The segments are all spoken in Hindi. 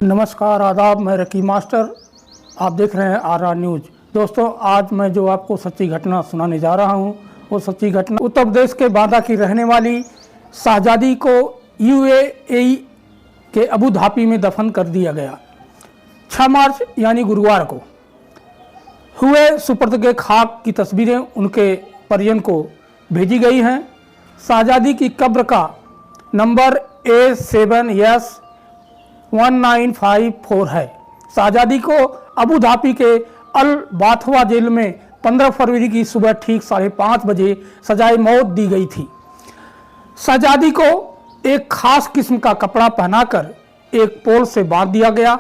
नमस्कार, आदाब। मैं रकीब मास्टर, आप देख रहे हैं RR न्यूज़। दोस्तों, आज मैं जो आपको सच्ची घटना सुनाने जा रहा हूं, वो सच्ची घटना उत्तर प्रदेश के बांदा की रहने वाली शाहजादी को UAE के अबू धाबी में दफन कर दिया गया। 6 मार्च यानी गुरुवार को हुए सुपुर्द के खाक की तस्वीरें उनके परिजन को भेजी गई हैं। शाहजादी की कब्र का नंबर A7S1954 है। शाहजादी को अबू धाबी के अल बाथवा जेल में 15 फरवरी की सुबह ठीक 5:30 बजे सजाए मौत दी गई थी। शाहजादी को एक खास किस्म का कपड़ा पहनाकर एक पोल से बांध दिया गया।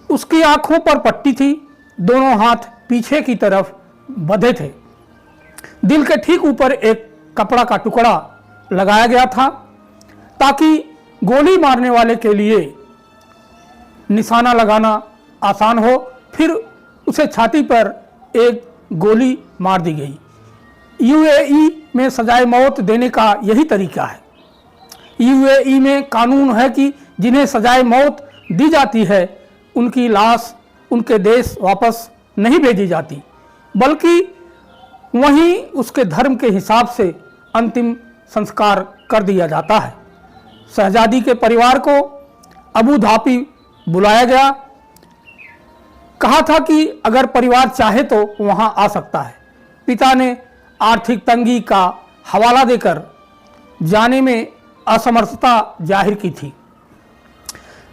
उसकी आंखों पर पट्टी थी, दोनों हाथ पीछे की तरफ बंधे थे। दिल के ठीक ऊपर एक कपड़ा का टुकड़ा लगाया गया था ताकि गोली मारने वाले के लिए निशाना लगाना आसान हो। फिर उसे छाती पर एक गोली मार दी गई। UAE में सजाए मौत देने का यही तरीका है। UAE में कानून है कि जिन्हें सजाए मौत दी जाती है उनकी लाश उनके देश वापस नहीं भेजी जाती, बल्कि वहीं उसके धर्म के हिसाब से अंतिम संस्कार कर दिया जाता है। शहजादी के परिवार को अबू धाबी बुलाया गया। कहा था कि अगर परिवार चाहे तो वहां आ सकता है। पिता ने आर्थिक तंगी का हवाला देकर जाने में असमर्थता जाहिर की थी।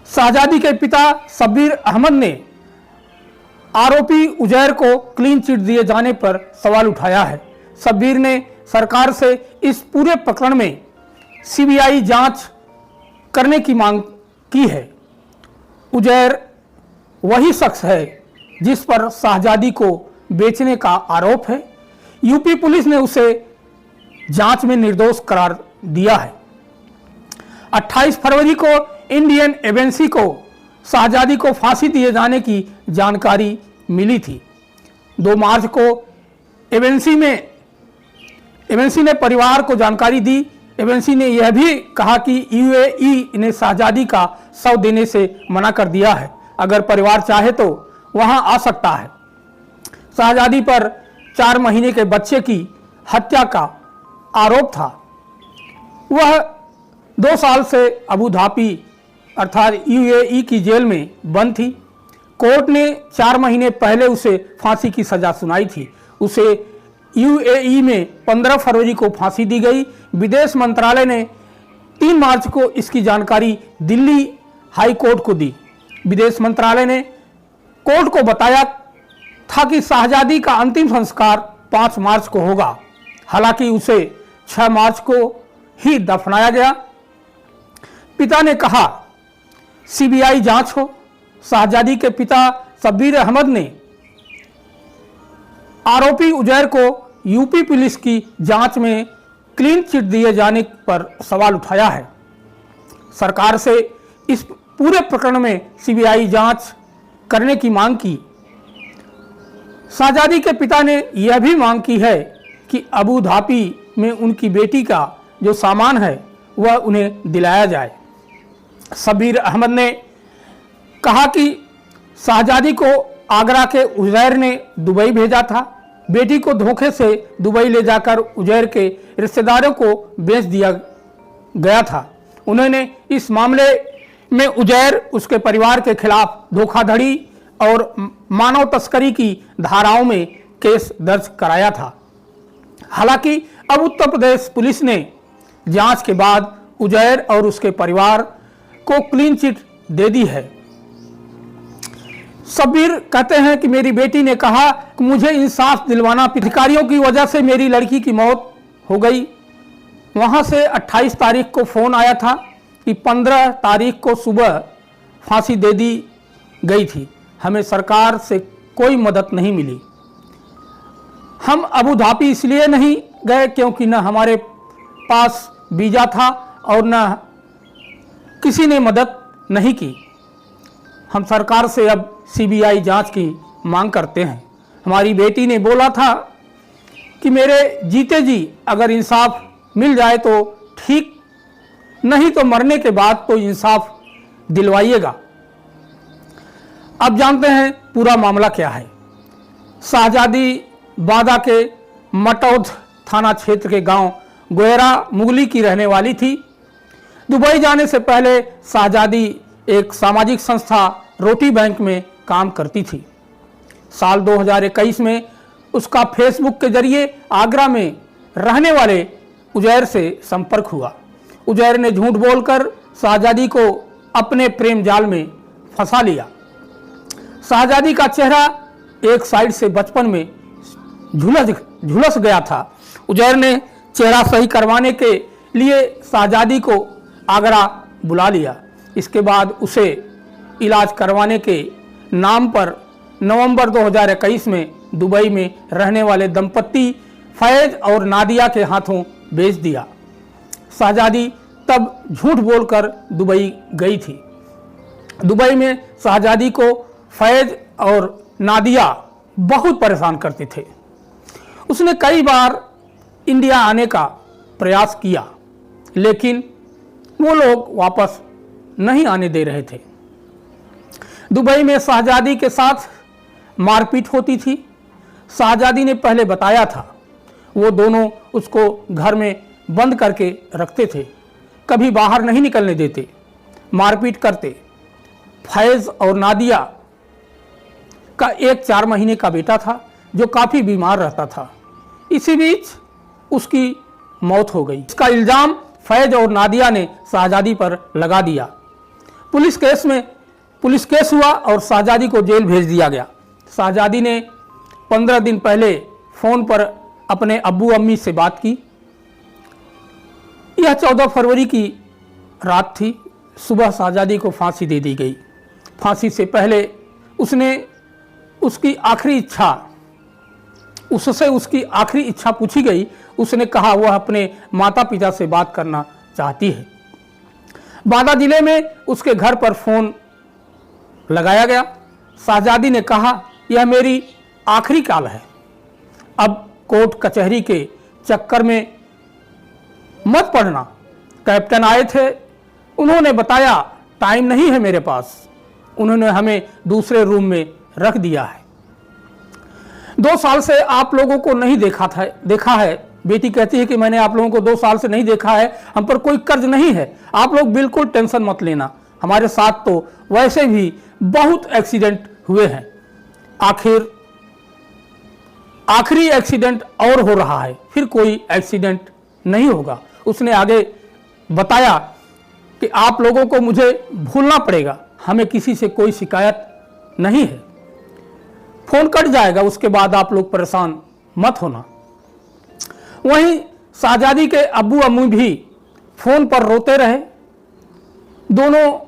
शहजादी के पिता शब्बीर अहमद ने आरोपी उजैर को क्लीन चिट दिए जाने पर सवाल उठाया है। शब्बीर ने सरकार से इस पूरे प्रकरण में CBI जांच करने की मांग की है। उजैर वही शख्स है जिस पर शाहजादी को बेचने का आरोप है। यूपी पुलिस ने उसे जांच में निर्दोष करार दिया है। 28 फरवरी को इंडियन एम्बेसी को शाहजादी को फांसी दिए जाने की जानकारी मिली थी। 2 मार्च को एम्बेसी ने परिवार को जानकारी दी। एम्बेसी ने यह भी कहा कि UAE ने शाहजादी का शव देने से मना कर दिया है। अगर परिवार चाहे तो वहां आ सकता है। शाहजादी पर 4 महीने के बच्चे की हत्या का आरोप था। वह 2 साल से अबू धाबी अर्थात UAE की जेल में बंद थी। कोर्ट ने 4 महीने पहले उसे फांसी की सजा सुनाई थी। उसे UAE में 15 फरवरी को फांसी दी गई। विदेश मंत्रालय ने 3 मार्च को इसकी जानकारी दिल्ली हाई कोर्ट को दी। विदेश मंत्रालय ने कोर्ट को बताया था कि शाहजादी का अंतिम संस्कार 5 मार्च को होगा। हालांकि उसे 6 मार्च को ही दफनाया गया। पिता ने कहा CBI जांच हो। शाहजादी के पिता शब्बीर अहमद ने आरोपी उजैर को यूपी पुलिस की जांच में क्लीन चिट दिए जाने पर सवाल उठाया है। सरकार से इस पूरे प्रकरण में CBI जांच करने की मांग की। शाहजादी के पिता ने यह भी मांग की है कि अबू धाबी में उनकी बेटी का जो सामान है वह उन्हें दिलाया जाए। शब्बीर अहमद ने कहा कि शाहजादी को आगरा के उजैर ने दुबई भेजा था। बेटी को धोखे से दुबई ले जाकर उजैर के रिश्तेदारों को बेच दिया गया था। उन्होंने इस मामले में उजैर उसके परिवार के खिलाफ धोखाधड़ी और मानव तस्करी की धाराओं में केस दर्ज कराया था। हालांकि अब उत्तर प्रदेश पुलिस ने जांच के बाद उजैर और उसके परिवार को क्लीन चिट दे दी है। शब्बीर कहते हैं कि मेरी बेटी ने कहा कि मुझे इंसाफ दिलवाना, अधिकारियों की वजह से मेरी लड़की की मौत हो गई। वहां से 28 तारीख को फ़ोन आया था कि 15 तारीख को सुबह फांसी दे दी गई थी। हमें सरकार से कोई मदद नहीं मिली। हम अबू धाबी इसलिए नहीं गए क्योंकि न हमारे पास वीज़ा था और न किसी ने मदद नहीं की। हम सरकार से अब CBI जांच की मांग करते हैं। हमारी बेटी ने बोला था कि मेरे जीते जी अगर इंसाफ मिल जाए तो ठीक, नहीं तो मरने के बाद तो इंसाफ दिलवाइएगा। अब जानते हैं पूरा मामला क्या है। शाहजादी बादा के मटौद थाना क्षेत्र के गांव गोयरा मुगली की रहने वाली थी। दुबई जाने से पहले शाहजादी एक सामाजिक संस्था रोटी बैंक में काम करती थी। साल 2021 में उसका फेसबुक के जरिए आगरा में रहने वाले उजैर से संपर्क हुआ। उजैर ने झूठ बोलकर शाहजादी को अपने प्रेम जाल में फंसा लिया। शाहजादी का चेहरा एक साइड से बचपन में झुलस गया था। उजैर ने चेहरा सही करवाने के लिए शाहजादी को आगरा बुला लिया। इसके बाद उसे इलाज करवाने के नाम पर नवंबर 2021 में दुबई में रहने वाले दंपत्ति फैज और नादिया के हाथों बेच दिया। शाहजादी तब झूठ बोलकर दुबई गई थी। दुबई में शाहजादी को फैज और नादिया बहुत परेशान करते थे। उसने कई बार इंडिया आने का प्रयास किया, लेकिन वो लोग वापस नहीं आने दे रहे थे। दुबई में शाहजादी के साथ मारपीट होती थी। शाहजादी ने पहले बताया था, वो दोनों उसको घर में बंद करके रखते थे, कभी बाहर नहीं निकलने देते, मारपीट करते। फैज और नादिया का एक 4 महीने का बेटा था जो काफ़ी बीमार रहता था। इसी बीच उसकी मौत हो गई। इसका इल्ज़ाम फैज और नादिया ने शाहजादी पर लगा दिया। पुलिस केस हुआ और शाहजादी को जेल भेज दिया गया। शाहजादी ने 15 दिन पहले फ़ोन पर अपने अब्बू अम्मी से बात की। यह 14 फरवरी की रात थी। सुबह शाहजादी को फांसी दे दी गई। फांसी से पहले उससे उसकी आखिरी इच्छा पूछी गई। उसने कहा वह अपने माता पिता से बात करना चाहती है। बादा जिले में उसके घर पर फ़ोन लगाया गया। शाहजादी ने कहा, यह मेरी आखिरी कॉल है, अब कोर्ट कचहरी के चक्कर में मत पड़ना। कैप्टन आए थे, उन्होंने बताया टाइम नहीं है मेरे पास। उन्होंने हमें दूसरे रूम में रख दिया है। 2 साल से आप लोगों को नहीं देखा है। बेटी कहती है कि मैंने आप लोगों को 2 साल से नहीं देखा है, हम पर कोई कर्ज नहीं है, आप लोग बिल्कुल टेंशन मत लेना। हमारे साथ तो वैसे भी बहुत एक्सीडेंट हुए हैं, आखिरी एक्सीडेंट और हो रहा है, फिर कोई एक्सीडेंट नहीं होगा। उसने आगे बताया कि आप लोगों को मुझे भूलना पड़ेगा, हमें किसी से कोई शिकायत नहीं है। फ़ोन कट जाएगा, उसके बाद आप लोग परेशान मत होना। वहीं शाहजादी के अब्बू अम्मी भी फ़ोन पर रोते रहे। दोनों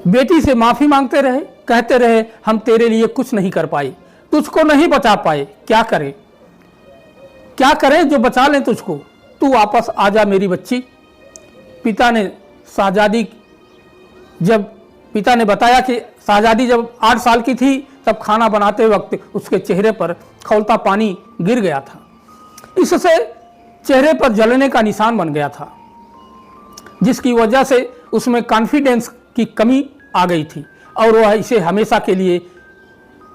बेटी से माफ़ी मांगते रहे, कहते रहे हम तेरे लिए कुछ नहीं कर पाए, तुझको नहीं बचा पाए, क्या करें जो बचा लें तुझको, तू वापस आ जा मेरी बच्ची। पिता ने बताया कि शाहजादी जब 8 साल की थी तब खाना बनाते वक्त उसके चेहरे पर खौलता पानी गिर गया था। इससे चेहरे पर जलने का निशान बन गया था, जिसकी वजह से उसमें कॉन्फिडेंस की कमी आ गई थी और वह इसे हमेशा के लिए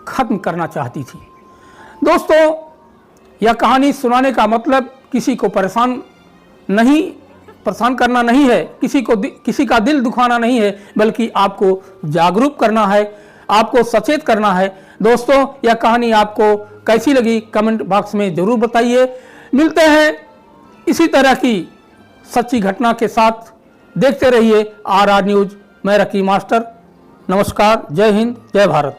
ख़त्म करना चाहती थी। दोस्तों, यह कहानी सुनाने का मतलब किसी को परेशान करना नहीं है, किसी का दिल दुखाना नहीं है, बल्कि आपको जागरूक करना है, आपको सचेत करना है। दोस्तों, यह कहानी आपको कैसी लगी कमेंट बॉक्स में ज़रूर बताइए। मिलते हैं इसी तरह की सच्ची घटना के साथ। देखते रहिए RR न्यूज़। मैं रकी मास्टर। नमस्कार, जय हिंद, जय भारत।